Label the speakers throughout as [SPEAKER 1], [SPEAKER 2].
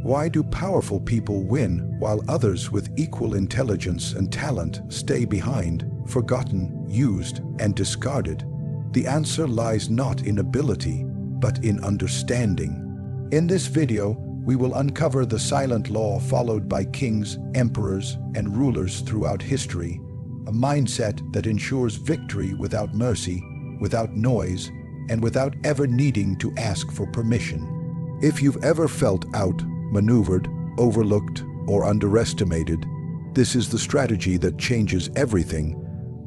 [SPEAKER 1] Why do powerful people win while others with equal intelligence and talent stay behind, forgotten, used, and discarded? The answer lies not in ability, but in understanding. In this video, we will uncover the silent law followed by kings, emperors, and rulers throughout history, a mindset that ensures victory without mercy, without noise, and without ever needing to ask for permission. If you've ever felt outmaneuvered, overlooked, or underestimated, this is the strategy that changes everything.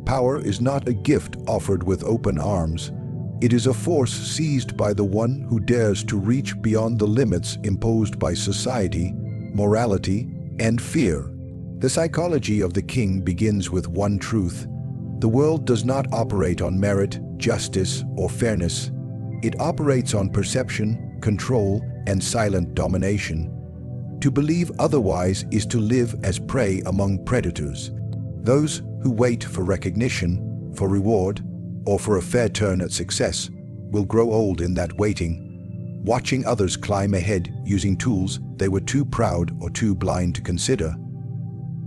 [SPEAKER 1] Power is not a gift offered with open arms. It is a force seized by the one who dares to reach beyond the limits imposed by society, morality, and fear. The psychology of the king begins with one truth. The world does not operate on merit, justice, or fairness. It operates on perception, control, and silent domination. To believe otherwise is to live as prey among predators. Those who wait for recognition, for reward, or for a fair turn at success will grow old in that waiting, watching others climb ahead using tools they were too proud or too blind to consider.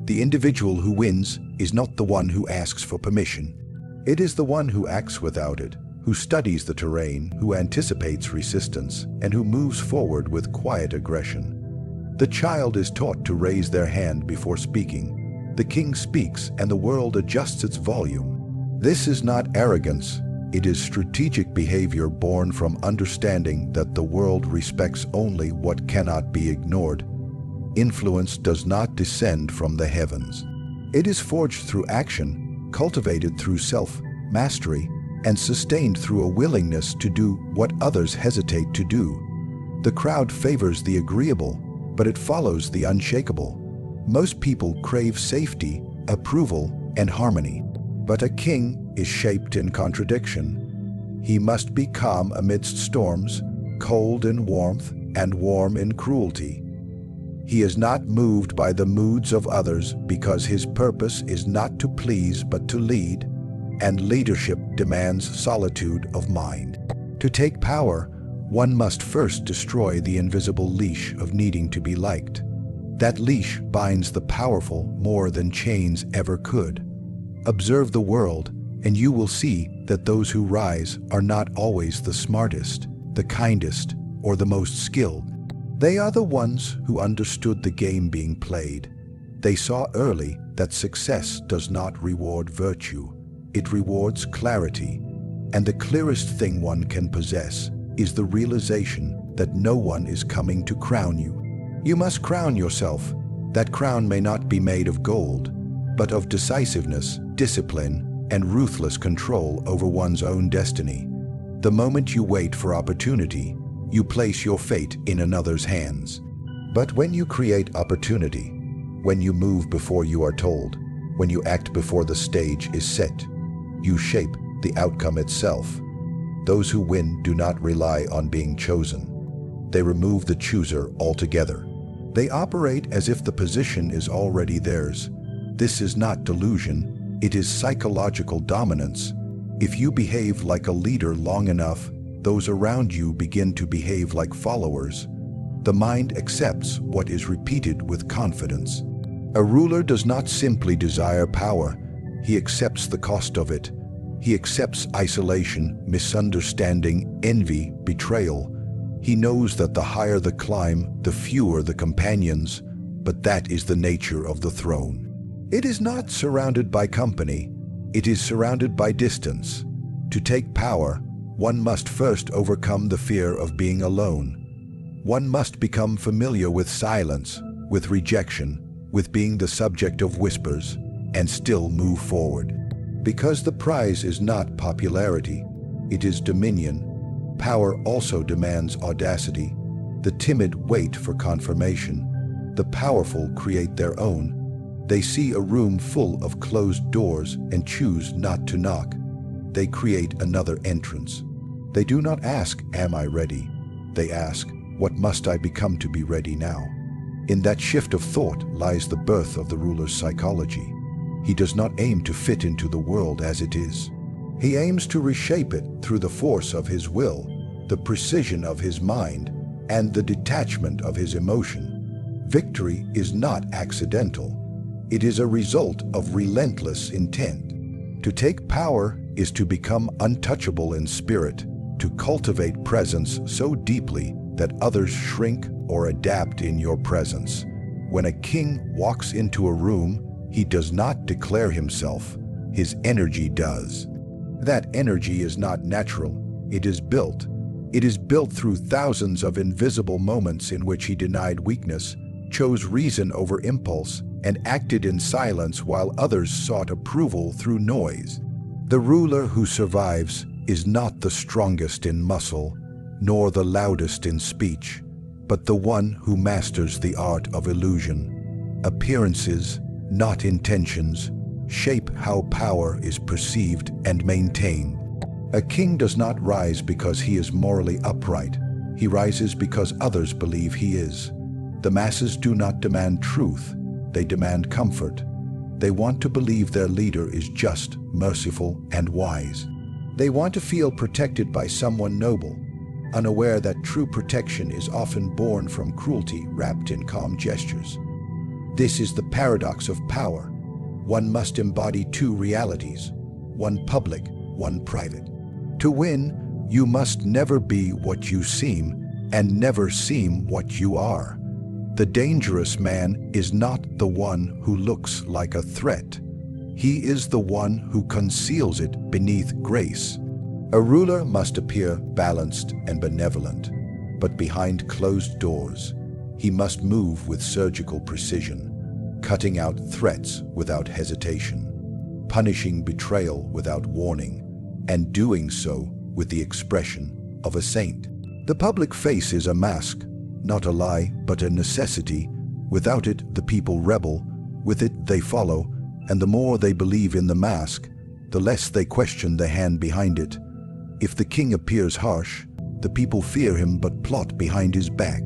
[SPEAKER 1] The individual who wins is not the one who asks for permission. It is the one who acts without it, who studies the terrain, who anticipates resistance, and who moves forward with quiet aggression. The child is taught to raise their hand before speaking. The king speaks, and the world adjusts its volume. This is not arrogance. It is strategic behavior born from understanding that the world respects only what cannot be ignored. Influence does not descend from the heavens. It is forged through action, cultivated through self-mastery, and sustained through a willingness to do what others hesitate to do. The crowd favors the agreeable, but it follows the unshakable. Most people crave safety, approval, and harmony. But a king is shaped in contradiction. He must be calm amidst storms, cold in warmth, and warm in cruelty. He is not moved by the moods of others because his purpose is not to please but to lead, and leadership demands solitude of mind. To take power, one must first destroy the invisible leash of needing to be liked. That leash binds the powerful more than chains ever could. Observe the world, and you will see that those who rise are not always the smartest, the kindest, or the most skilled. They are the ones who understood the game being played. They saw early that success does not reward virtue. It rewards clarity, and the clearest thing one can possess is the realization that no one is coming to crown you. You must crown yourself. That crown may not be made of gold, but of decisiveness, discipline, and ruthless control over one's own destiny. The moment you wait for opportunity, you place your fate in another's hands. But when you create opportunity, when you move before you are told, when you act before the stage is set, you shape the outcome itself. Those who win do not rely on being chosen. They remove the chooser altogether. They operate as if the position is already theirs. This is not delusion, it is psychological dominance. If you behave like a leader long enough, those around you begin to behave like followers. The mind accepts what is repeated with confidence. A ruler does not simply desire power, he accepts the cost of it. He accepts isolation, misunderstanding, envy, betrayal. He knows that the higher the climb, the fewer the companions, but that is the nature of the throne. It is not surrounded by company, it is surrounded by distance. To take power, one must first overcome the fear of being alone. One must become familiar with silence, with rejection, with being the subject of whispers, and still move forward. Because the prize is not popularity, it is dominion. Power also demands audacity. The timid wait for confirmation. The powerful create their own. They see a room full of closed doors and choose not to knock. They create another entrance. They do not ask, "Am I ready?" They ask, "What must I become to be ready now?" In that shift of thought lies the birth of the ruler's psychology. He does not aim to fit into the world as it is. He aims to reshape it through the force of his will, the precision of his mind, and the detachment of his emotion. Victory is not accidental. It is a result of relentless intent. To take power is to become untouchable in spirit, to cultivate presence so deeply that others shrink or adapt in your presence. When a king walks into a room, he does not declare himself, his energy does. That energy is not natural, it is built. It is built through thousands of invisible moments in which he denied weakness, chose reason over impulse, and acted in silence while others sought approval through noise. The ruler who survives is not the strongest in muscle, nor the loudest in speech, but the one who masters the art of illusion. Appearances, not intentions, shape how power is perceived and maintained. A king does not rise because he is morally upright. He rises because others believe he is. The masses do not demand truth, they demand comfort. They want to believe their leader is just, merciful, and wise. They want to feel protected by someone noble, unaware that true protection is often born from cruelty wrapped in calm gestures. This is the paradox of power. One must embody two realities, one public, one private. To win, you must never be what you seem, and never seem what you are. The dangerous man is not the one who looks like a threat. He is the one who conceals it beneath grace. A ruler must appear balanced and benevolent, but behind closed doors, he must move with surgical precision, cutting out threats without hesitation, punishing betrayal without warning, and doing so with the expression of a saint. The public face is a mask, not a lie, but a necessity. Without it, the people rebel. With it, they follow. And the more they believe in the mask, the less they question the hand behind it. If the king appears harsh, the people fear him but plot behind his back.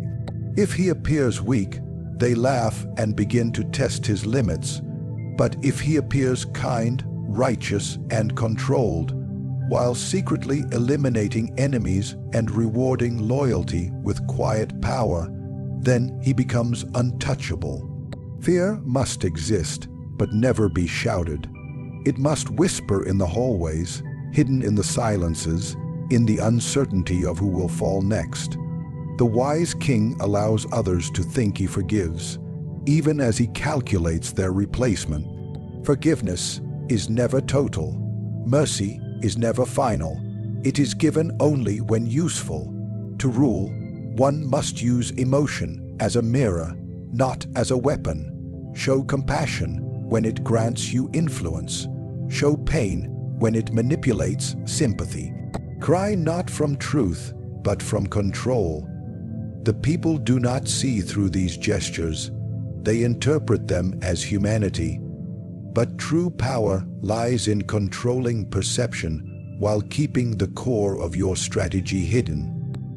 [SPEAKER 1] If he appears weak, they laugh and begin to test his limits. But if he appears kind, righteous, and controlled, while secretly eliminating enemies and rewarding loyalty with quiet power, then he becomes untouchable. Fear must exist, but never be shouted. It must whisper in the hallways, hidden in the silences, in the uncertainty of who will fall next. The wise king allows others to think he forgives, even as he calculates their replacement. Forgiveness is never total. Mercy is never final. It is given only when useful. To rule, one must use emotion as a mirror, not as a weapon. Show compassion when it grants you influence. Show pain when it manipulates sympathy. Cry not from truth, but from control. The people do not see through these gestures. They interpret them as humanity. But true power lies in controlling perception while keeping the core of your strategy hidden.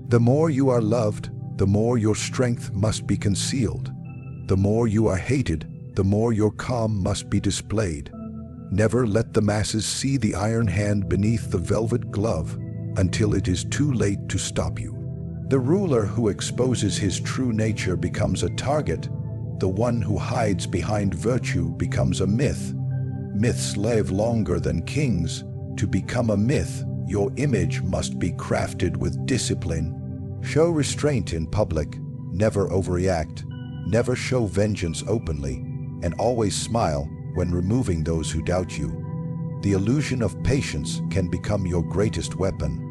[SPEAKER 1] The more you are loved, the more your strength must be concealed. The more you are hated, the more your calm must be displayed. Never let the masses see the iron hand beneath the velvet glove until it is too late to stop you. The ruler who exposes his true nature becomes a target. The one who hides behind virtue becomes a myth. Myths live longer than kings. To become a myth, your image must be crafted with discipline. Show restraint in public, never overreact, never show vengeance openly, and always smile when removing those who doubt you. The illusion of patience can become your greatest weapon.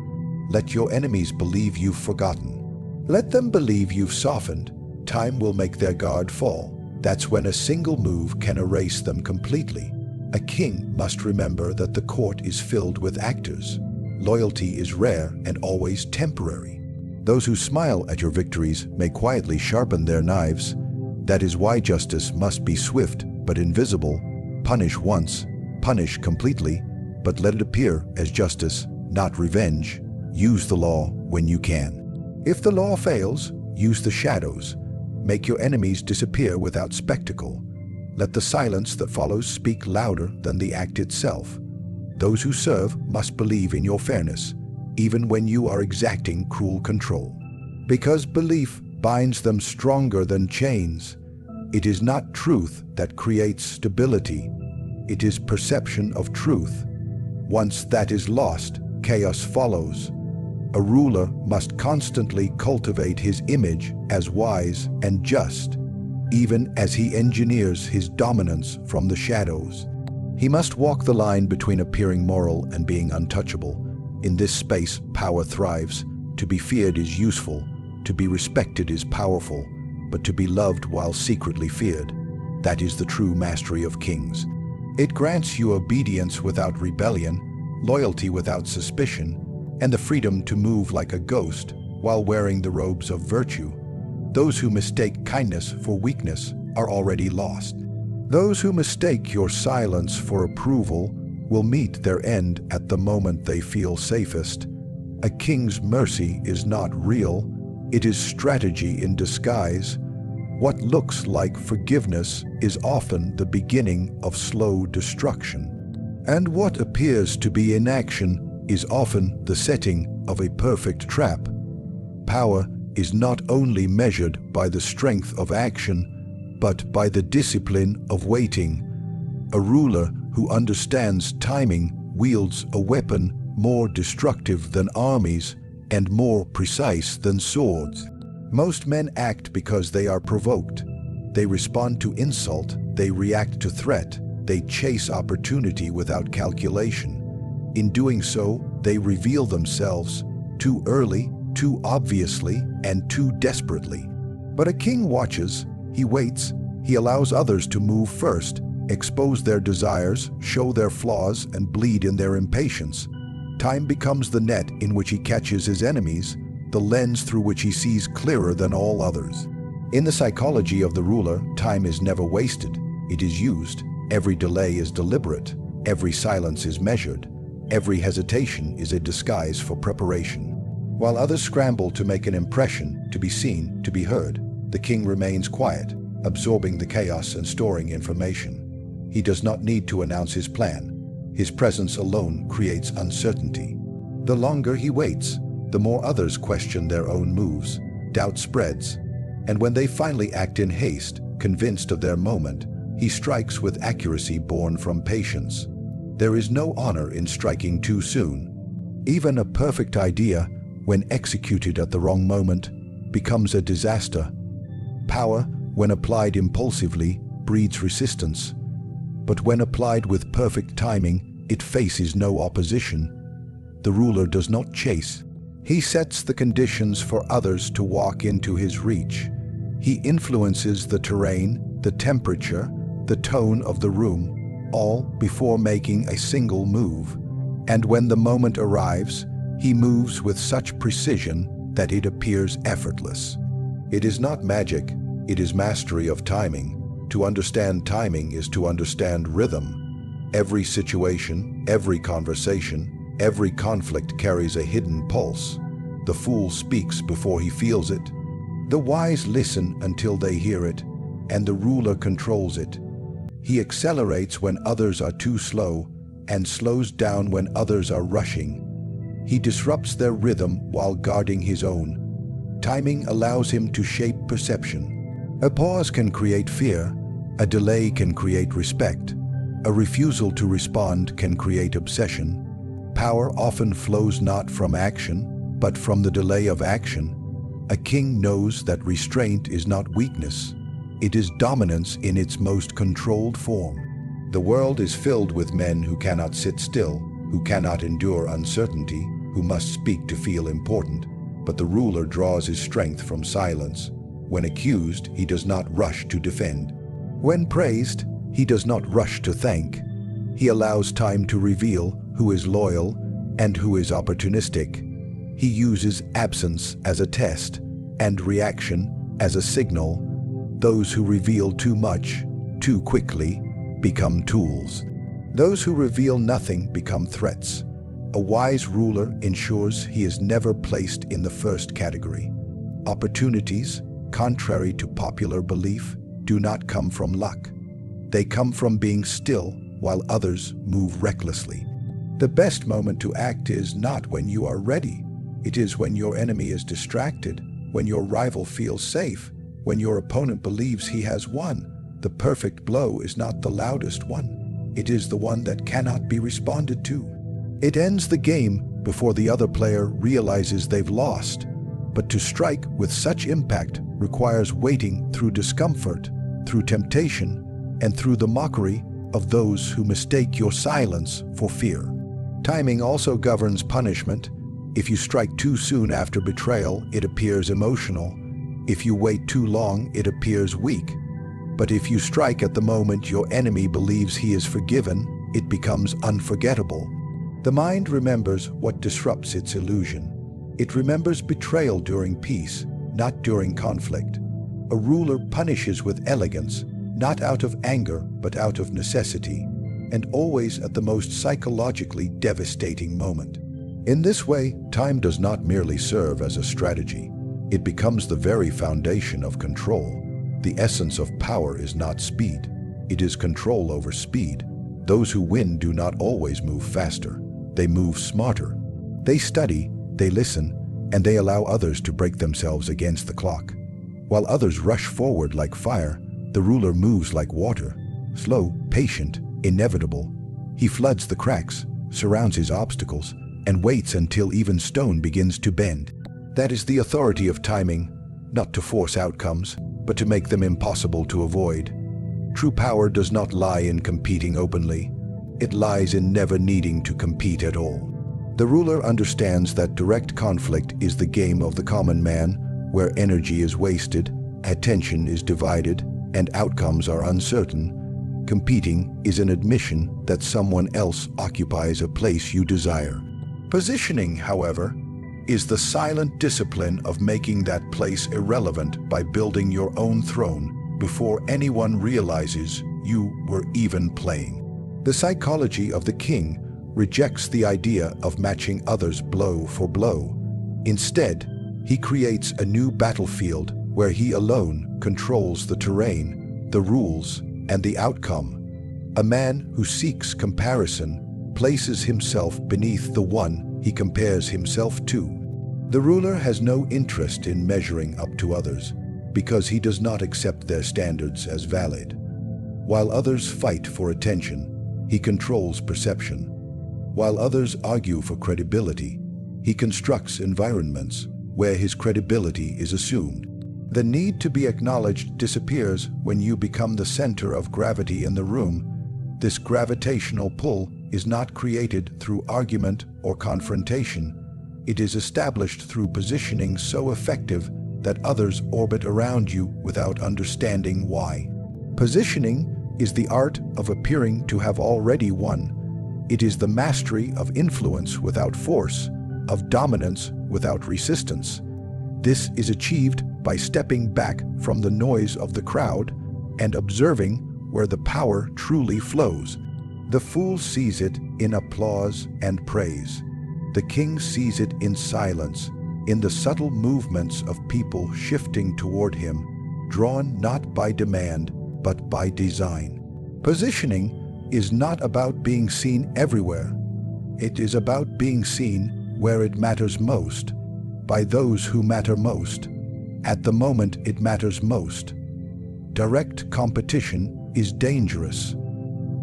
[SPEAKER 1] Let your enemies believe you've forgotten. Let them believe you've softened. Time will make their guard fall. That's when a single move can erase them completely. A king must remember that the court is filled with actors. Loyalty is rare and always temporary. Those who smile at your victories may quietly sharpen their knives. That is why justice must be swift but invisible. Punish once, punish completely, but let it appear as justice, not revenge. Use the law when you can. If the law fails, use the shadows. Make your enemies disappear without spectacle. Let the silence that follows speak louder than the act itself. Those who serve must believe in your fairness, even when you are exacting cruel control. Because belief binds them stronger than chains, It is not truth that creates stability. It is perception of truth. Once that is lost, chaos follows. A ruler must constantly cultivate his image as wise and just, even as he engineers his dominance from the shadows. He must walk the line between appearing moral and being untouchable. In this space, power thrives. To be feared is useful. To be respected is powerful. But to be loved while secretly feared, that is the true mastery of kings. It grants you obedience without rebellion, loyalty without suspicion, and the freedom to move like a ghost while wearing the robes of virtue. Those who mistake kindness for weakness are already lost. Those who mistake your silence for approval will meet their end at the moment they feel safest. A king's mercy is not real. It is strategy in disguise. What looks like forgiveness is often the beginning of slow destruction. And what appears to be inaction is often the setting of a perfect trap. Power is not only measured by the strength of action, but by the discipline of waiting. A ruler who understands timing wields a weapon more destructive than armies and more precise than swords. Most men act because they are provoked. They respond to insult, they react to threat, they chase opportunity without calculation. In doing so, they reveal themselves too early, too obviously, and too desperately. But a king watches, he waits, he allows others to move first, expose their desires, show their flaws, and bleed in their impatience. Time becomes the net in which he catches his enemies, the lens through which he sees clearer than all others. In the psychology of the ruler, time is never wasted. It is used. Every delay is deliberate. Every silence is measured. Every hesitation is a disguise for preparation. While others scramble to make an impression, to be seen, to be heard, the king remains quiet, absorbing the chaos and storing information. He does not need to announce his plan. His presence alone creates uncertainty. The longer he waits, the more others question their own moves. Doubt spreads. And when they finally act in haste, convinced of their moment, he strikes with accuracy born from patience. There is no honor in striking too soon. Even a perfect idea, when executed at the wrong moment, becomes a disaster. Power, when applied impulsively, breeds resistance. But when applied with perfect timing, it faces no opposition. The ruler does not chase. He sets the conditions for others to walk into his reach. He influences the terrain, the temperature, the tone of the room, all before making a single move. And when the moment arrives, he moves with such precision that it appears effortless. It is not magic, it is mastery of timing. To understand timing is to understand rhythm. Every situation, every conversation, every conflict carries a hidden pulse. The fool speaks before he feels it. The wise listen until they hear it, and the ruler controls it. He accelerates when others are too slow and slows down when others are rushing. He disrupts their rhythm while guarding his own. Timing allows him to shape perception. A pause can create fear. A delay can create respect. A refusal to respond can create obsession. Power often flows not from action, but from the delay of action. A king knows that restraint is not weakness. It is dominance in its most controlled form. The world is filled with men who cannot sit still, who cannot endure uncertainty, who must speak to feel important. But the ruler draws his strength from silence. When accused, he does not rush to defend. When praised, he does not rush to thank. He allows time to reveal who is loyal and who is opportunistic. He uses absence as a test and reaction as a signal. Those who reveal too much, too quickly, become tools. Those who reveal nothing become threats. A wise ruler ensures he is never placed in the first category. Opportunities, contrary to popular belief, do not come from luck. They come from being still while others move recklessly. The best moment to act is not when you are ready. It is when your enemy is distracted, when your rival feels safe, When your opponent believes he has won, the perfect blow is not the loudest one. It is the one that cannot be responded to. It ends the game before the other player realizes they've lost. But to strike with such impact requires waiting through discomfort, through temptation, and through the mockery of those who mistake your silence for fear. Timing also governs punishment. If you strike too soon after betrayal, it appears emotional. If you wait too long, it appears weak. But if you strike at the moment your enemy believes he is forgiven, it becomes unforgettable. The mind remembers what disrupts its illusion. It remembers betrayal during peace, not during conflict. A ruler punishes with elegance, not out of anger, but out of necessity, and always at the most psychologically devastating moment. In this way, time does not merely serve as a strategy. It becomes the very foundation of control. The essence of power is not speed. It is control over speed. Those who win do not always move faster. They move smarter. They study, they listen, and they allow others to break themselves against the clock. While others rush forward like fire, the ruler moves like water, slow, patient, inevitable. He floods the cracks, surrounds his obstacles, and waits until even stone begins to bend. That is the authority of timing, not to force outcomes, but to make them impossible to avoid. True power does not lie in competing openly. It lies in never needing to compete at all. The ruler understands that direct conflict is the game of the common man, where energy is wasted, attention is divided, and outcomes are uncertain. Competing is an admission that someone else occupies a place you desire. Positioning, however, is the silent discipline of making that place irrelevant by building your own throne before anyone realizes you were even playing. The psychology of the king rejects the idea of matching others blow for blow. Instead, he creates a new battlefield where he alone controls the terrain, the rules, and the outcome. A man who seeks comparison places himself beneath the one he compares himself to. The ruler has no interest in measuring up to others because he does not accept their standards as valid. While others fight for attention, he controls perception. While others argue for credibility, he constructs environments where his credibility is assumed. The need to be acknowledged disappears when you become the center of gravity in the room. This gravitational pull is not created through argument or confrontation. It is established through positioning so effective that others orbit around you without understanding why. Positioning is the art of appearing to have already won. It is the mastery of influence without force, of dominance without resistance. This is achieved by stepping back from the noise of the crowd and observing where the power truly flows. The fool sees it in applause and praise. The king sees it in silence, in the subtle movements of people shifting toward him, drawn not by demand, but by design. Positioning is not about being seen everywhere. It is about being seen where it matters most, by those who matter most, at the moment it matters most. Direct competition is dangerous.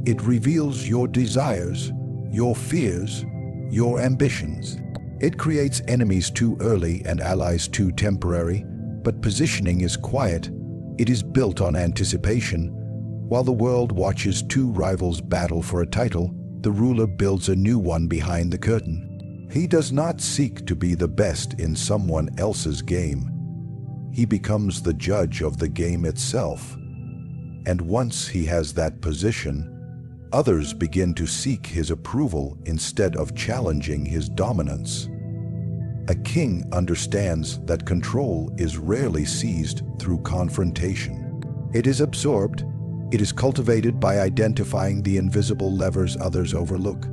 [SPEAKER 1] It reveals your desires, your fears, your ambitions. It creates enemies too early and allies too temporary, but positioning is quiet. It is built on anticipation. While the world watches two rivals battle for a title, the ruler builds a new one behind the curtain. He does not seek to be the best in someone else's game. He becomes the judge of the game itself. And once he has that position, others begin to seek his approval instead of challenging his dominance. A king understands that control is rarely seized through confrontation. It is absorbed. It is cultivated by identifying the invisible levers others overlook.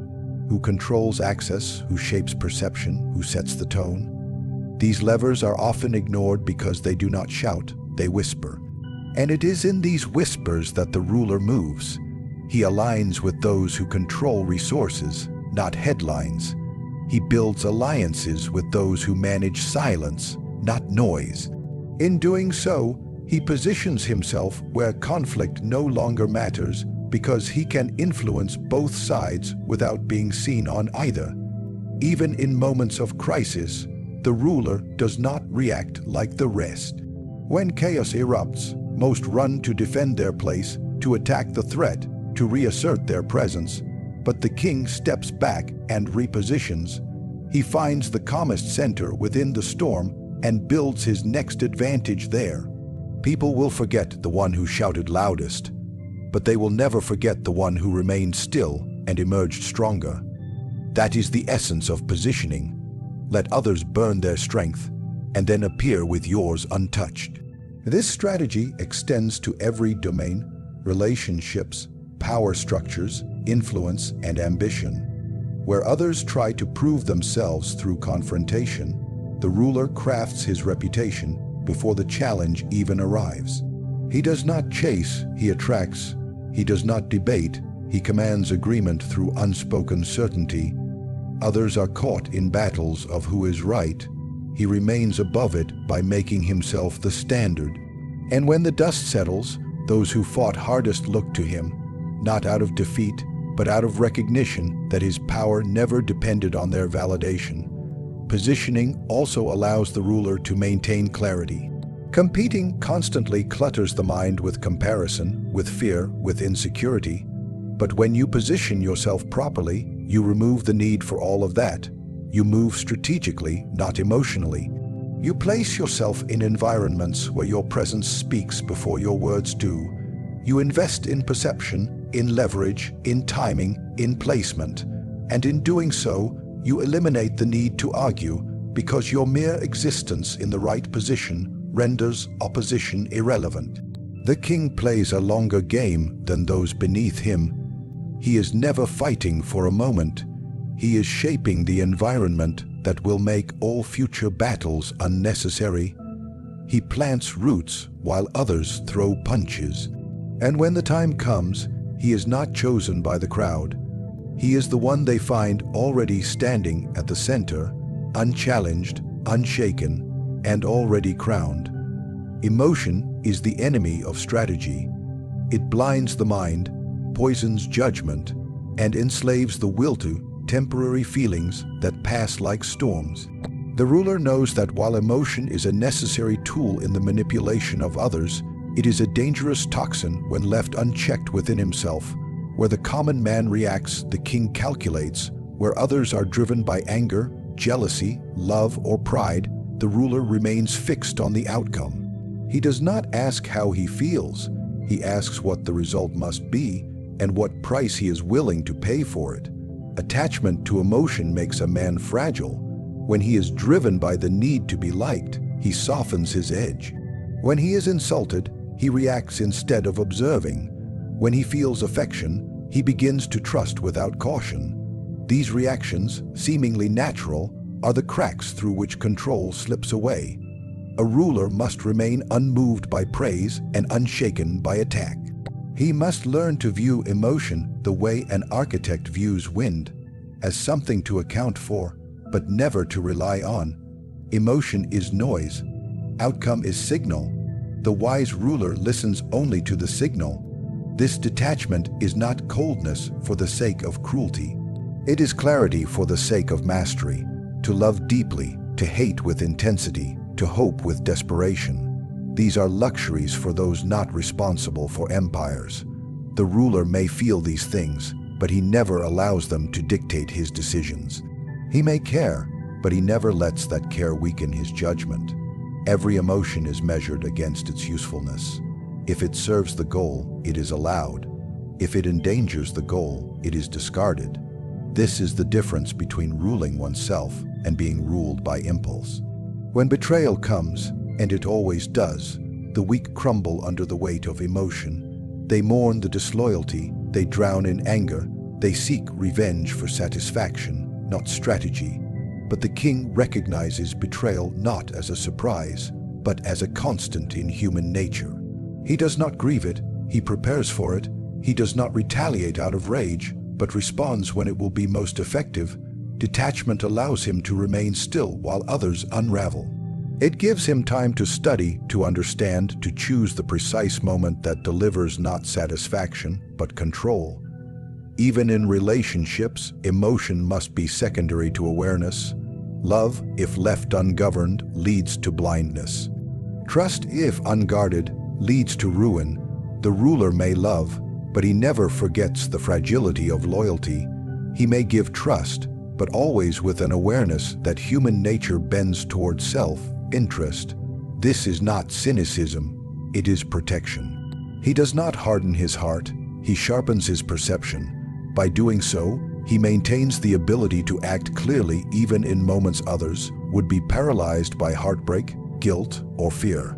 [SPEAKER 1] Who controls access, who shapes perception, who sets the tone. These levers are often ignored because they do not shout, they whisper. And it is in these whispers that the ruler moves. He aligns with those who control resources, not headlines. He builds alliances with those who manage silence, not noise. In doing so, He positions himself where conflict no longer matters because he can influence both sides without being seen on either. Even in moments of crisis, the ruler does not react like the rest. When chaos erupts, most run to defend their place, to attack the threat, to reassert their presence. But the king steps back and repositions. He finds the calmest center within the storm and builds his next advantage there. People will forget the one who shouted loudest, but they will never forget the one who remained still and emerged stronger. That is the essence of positioning. Let others burn their strength and then appear with yours untouched. This strategy extends to every domain: relationships, power structures, influence, and ambition. Where others try to prove themselves through confrontation, the ruler crafts his reputation before the challenge even arrives. He does not chase, he attracts. He does not debate, he commands agreement through unspoken certainty. Others are caught in battles of who is right. He remains above it by making himself the standard. And when the dust settles, those who fought hardest look to him, not out of defeat, but out of recognition that his power never depended on their validation. Positioning also allows the ruler to maintain clarity. Competing constantly clutters the mind with comparison, with fear, with insecurity. But when you position yourself properly, you remove the need for all of that. You move strategically, not emotionally. You place yourself in environments where your presence speaks before your words do. You invest in perception, in leverage, in timing, in placement. And in doing so, you eliminate the need to argue because your mere existence in the right position renders opposition irrelevant. The king plays a longer game than those beneath him. He is never fighting for a moment. He is shaping the environment that will make all future battles unnecessary. He plants roots while others throw punches. And when the time comes, he is not chosen by the crowd. He is the one they find already standing at the center, unchallenged, unshaken, and already crowned. Emotion is the enemy of strategy. It blinds the mind, poisons judgment, and enslaves the will to temporary feelings that pass like storms. The ruler knows that while emotion is a necessary tool in the manipulation of others, it is a dangerous toxin when left unchecked within himself. Where the common man reacts, the king calculates. Where others are driven by anger, jealousy, love, or pride, the ruler remains fixed on the outcome. He does not ask how he feels. He asks what the result must be and what price he is willing to pay for it. Attachment to emotion makes a man fragile. When he is driven by the need to be liked, he softens his edge. When he is insulted, he reacts instead of observing. When he feels affection, he begins to trust without caution. These reactions, seemingly natural, are the cracks through which control slips away. A ruler must remain unmoved by praise and unshaken by attack. He must learn to view emotion the way an architect views wind, as something to account for, but never to rely on. Emotion is noise. Outcome is signal. The wise ruler listens only to the signal. This detachment is not coldness for the sake of cruelty. It is clarity for the sake of mastery. To love deeply, to hate with intensity, to hope with desperation. These are luxuries for those not responsible for empires. The ruler may feel these things, but he never allows them to dictate his decisions. He may care, but he never lets that care weaken his judgment. Every emotion is measured against its usefulness. If it serves the goal, it is allowed. If it endangers the goal, it is discarded. This is the difference between ruling oneself and being ruled by impulse. When betrayal comes, and it always does, the weak crumble under the weight of emotion. They mourn the disloyalty, they drown in anger, they seek revenge for satisfaction, not strategy. But the king recognizes betrayal not as a surprise, but as a constant in human nature. He does not grieve it, he prepares for it. He does not retaliate out of rage, but responds when it will be most effective. Detachment allows him to remain still while others unravel. It gives him time to study, to understand, to choose the precise moment that delivers not satisfaction, but control. Even in relationships, emotion must be secondary to awareness. Love, if left ungoverned, leads to blindness. Trust, if unguarded, leads to ruin. The ruler may love, but he never forgets the fragility of loyalty. He may give trust, but always with an awareness that human nature bends toward self-interest. This is not cynicism, it is protection. He does not harden his heart, he sharpens his perception. By doing so, he maintains the ability to act clearly even in moments others would be paralyzed by heartbreak, guilt, or fear.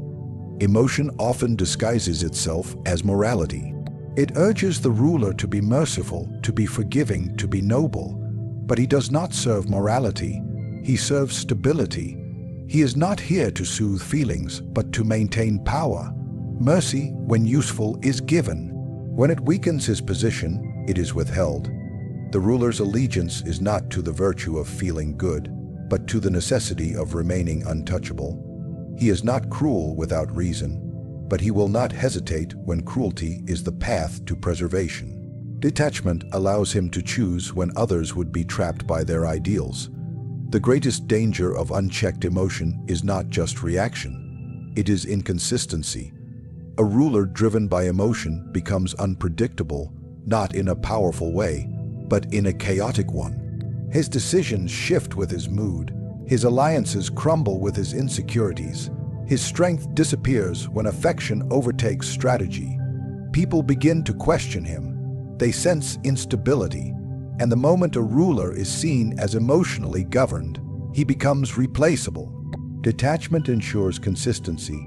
[SPEAKER 1] Emotion often disguises itself as morality. It urges the ruler to be merciful, to be forgiving, to be noble. But he does not serve morality, he serves stability. He is not here to soothe feelings, but to maintain power. Mercy, when useful, is given. When it weakens his position, it is withheld. The ruler's allegiance is not to the virtue of feeling good, but to the necessity of remaining untouchable. He is not cruel without reason, but he will not hesitate when cruelty is the path to preservation. Detachment allows him to choose when others would be trapped by their ideals. The greatest danger of unchecked emotion is not just reaction, it is inconsistency. A ruler driven by emotion becomes unpredictable, not in a powerful way, but in a chaotic one. His decisions shift with his mood, his alliances crumble with his insecurities, his strength disappears when affection overtakes strategy. People begin to question him. They sense instability, and the moment a ruler is seen as emotionally governed, he becomes replaceable. Detachment ensures consistency,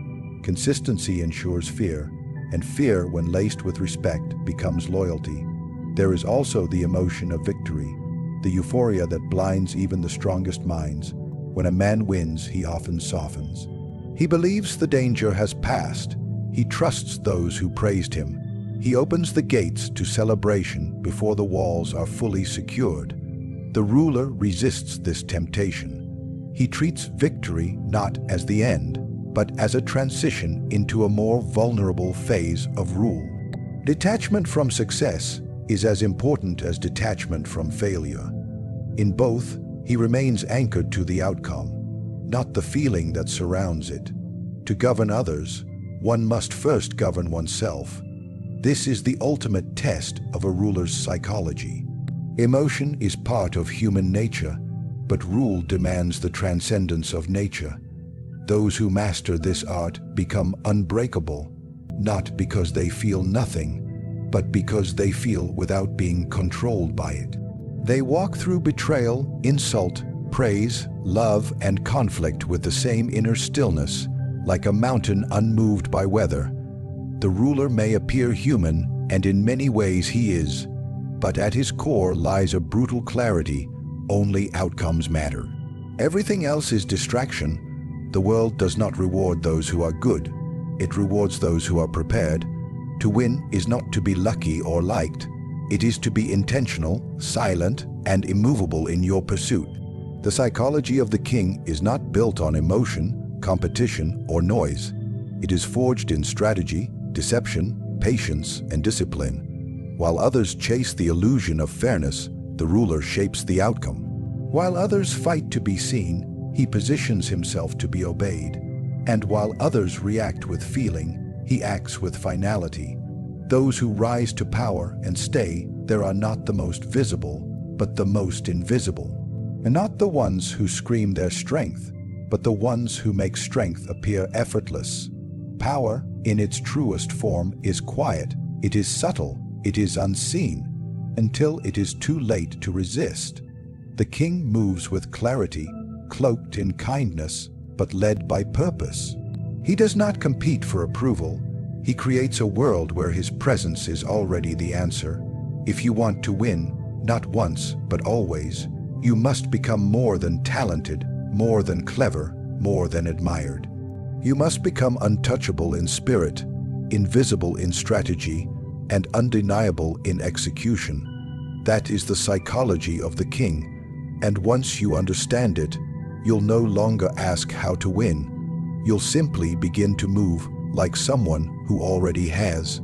[SPEAKER 1] consistency ensures fear, and fear, when laced with respect, becomes loyalty. There is also the emotion of victory, the euphoria that blinds even the strongest minds. When a man wins, he often softens. He believes the danger has passed. He trusts those who praised him. He opens the gates to celebration before the walls are fully secured. The ruler resists this temptation. He treats victory not as the end, but as a transition into a more vulnerable phase of rule. Detachment from success is as important as detachment from failure. In both, he remains anchored to the outcome, not the feeling that surrounds it. To govern others, one must first govern oneself. This is the ultimate test of a ruler's psychology. Emotion is part of human nature, but rule demands the transcendence of nature. Those who master this art become unbreakable, not because they feel nothing, but because they feel without being controlled by it. They walk through betrayal, insult, praise, love, and conflict with the same inner stillness, like a mountain unmoved by weather. The ruler may appear human, and in many ways he is, but at his core lies a brutal clarity: only outcomes matter. Everything else is distraction. The world does not reward those who are good. It rewards those who are prepared. To win is not to be lucky or liked. It is to be intentional, silent, and immovable in your pursuit. The psychology of the king is not built on emotion, competition, or noise. It is forged in strategy, deception, patience, and discipline. While others chase the illusion of fairness, the ruler shapes the outcome. While others fight to be seen, he positions himself to be obeyed. And while others react with feeling, he acts with finality. Those who rise to power and stay there are not the most visible, but the most invisible. And not the ones who scream their strength, but the ones who make strength appear effortless. Power, in its truest form, is quiet, it is subtle, it is unseen, until it is too late to resist. The king moves with clarity, cloaked in kindness, but led by purpose. He does not compete for approval. He creates a world where his presence is already the answer. If you want to win, not once, but always, you must become more than talented, more than clever, more than admired. You must become untouchable in spirit, invisible in strategy, and undeniable in execution. That is the psychology of the king, and once you understand it, you'll no longer ask how to win. you'll simply begin to move like someone who already has.